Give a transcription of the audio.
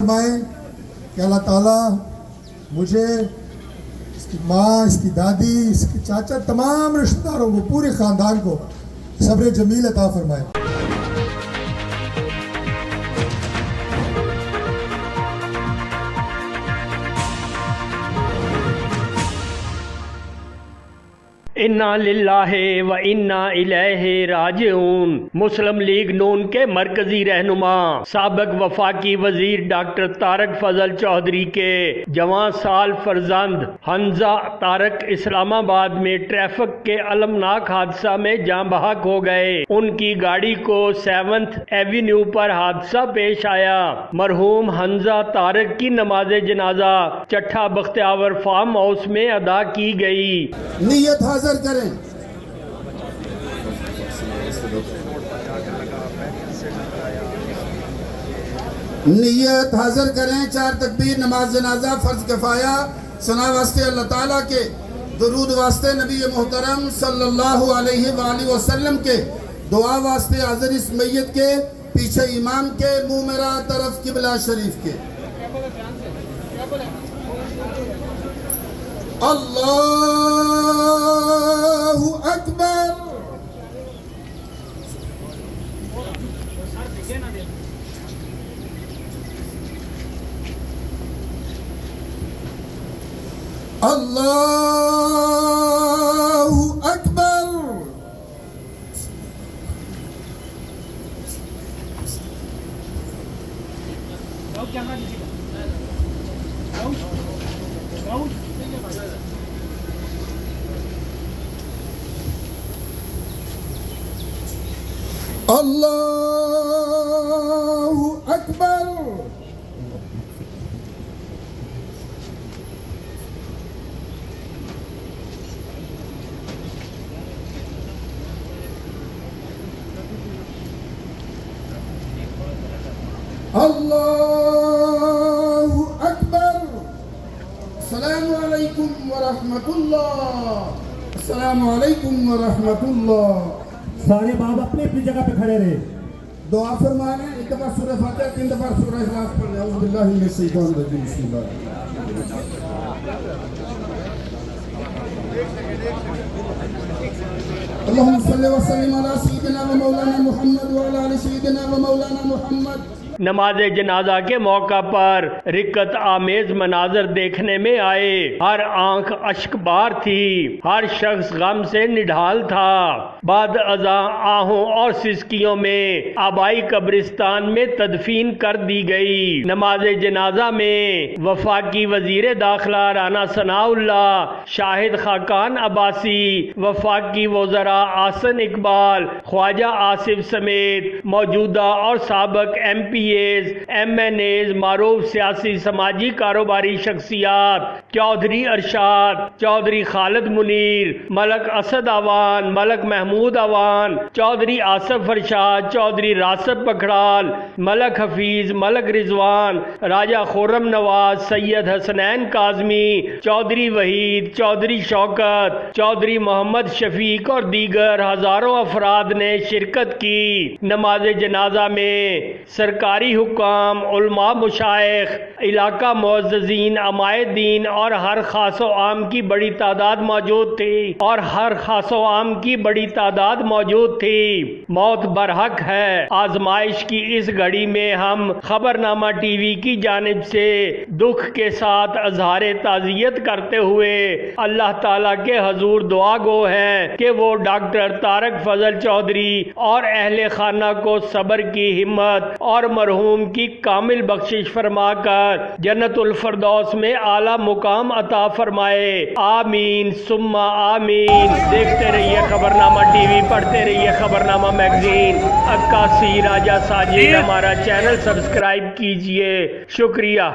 فرمائیں کہ اللہ تعالیٰ مجھے، اس کی ماں، اس کی دادی، اس کے چاچا، تمام رشتہ داروں کو، پورے خاندان کو صبر جمیل عطا فرمائے۔ انا للہ و انا الیہ راجعون۔ مسلم لیگ نون کے مرکزی رہنما سابق وفاقی وزیر ڈاکٹر طارق فضل چودھری کے جوان سال فرزند حمزہ طارق اسلام آباد میں ٹریفک کے المناک حادثہ میں جاں بحق ہو گئے۔ ان کی گاڑی کو 7th ایوینیو پر حادثہ پیش آیا۔ مرحوم حمزہ طارق کی نماز جنازہ چٹھا بختیاور فارم ہاؤس میں ادا کی گئی۔ نیت حاضر کریں۔ نیت حاضر کریں۔ 4 تکبیر، نماز جنازہ، فرض کفایہ، ثنا واسطے اللہ تعالیٰ کے، درود واسطے نبی محترم صلی اللہ علیہ وآلہ وسلم کے، دعا واسطے حاضر اس میت کے، پیچھے امام کے، منہ میرا طرف قبلہ شریف کے۔ اللہ اکبر۔ اللہ اکبر۔ اللہ اکبر۔ اللہ اکبر۔ السلام علیکم ورحمۃ اللہ۔ السلام علیکم ورحمۃ اللہ۔ سارے باپ اپنی اپنی جگہ پہ کھڑے رہے۔ دعا فرما لیں۔ 1 دفعہ سورہ فاتحہ، 3 دفعہ سورہ اخلاص پڑھ لیں۔ اعوذ باللہ من الشیطان الرجیم، بسم اللہ۔ اللہم صلی وسلم علی سیدنا و مولانا محمد وعلی آل سیدنا و مولانا محمد۔ نماز جنازہ کے موقع پر رکت آمیز مناظر دیکھنے میں آئے۔ ہر آنکھ اشک بار تھی، ہر شخص غم سے نڈھال تھا۔ بعد ازاں آہوں اور سسکیوں میں آبائی قبرستان میں تدفین کر دی گئی۔ نماز جنازہ میں وفاقی وزیر داخلہ رانا ثناء اللہ، شاہد خاقان عباسی، وفاقی وزراء آسن اقبال، خواجہ آصف سمیت موجودہ اور سابق MP MNAs، معروف سیاسی سماجی کاروباری شخصیات، چودھری ارشاد، چودھری خالد منیر، ملک اسد آوان، ملک محمود آوان، چودھری آصف ارشاد، چودھری راسب پکھڑال، ملک حفیظ، ملک رضوان، راجہ خرم نواز، سید حسنین کاظمی، چودھری وحید، چودھری شوکت، چودھری محمد شفیق اور دیگر ہزاروں افراد نے شرکت کی۔ نماز جنازہ میں سرکاری حکام، علماء، مشائخ، علاقہ معززین، عمائدین اور ہر خاص و عام کی بڑی تعداد موجود تھی۔ موت برحق ہے۔ آزمائش کی اس گھڑی میں ہم خبرنامہ ٹی وی کی جانب سے دکھ کے ساتھ اظہار تعزیت کرتے ہوئے اللہ تعالیٰ کے حضور دعا گو ہیں کہ وہ ڈاکٹر طارق فضل چودھری اور اہل خانہ کو صبر کی ہمت اور مرحوم کی کامل بخشش فرما کر جنت الفردوس میں اعلیٰ مقام عطا فرمائے۔ آمین ثم آمین۔ دیکھتے رہیے خبرنامہ ٹی وی، پڑھتے رہیے خبرنامہ میگزین۔ عکاسی راجہ ساجد، ہمارا چینل سبسکرائب کیجئے۔ شکریہ۔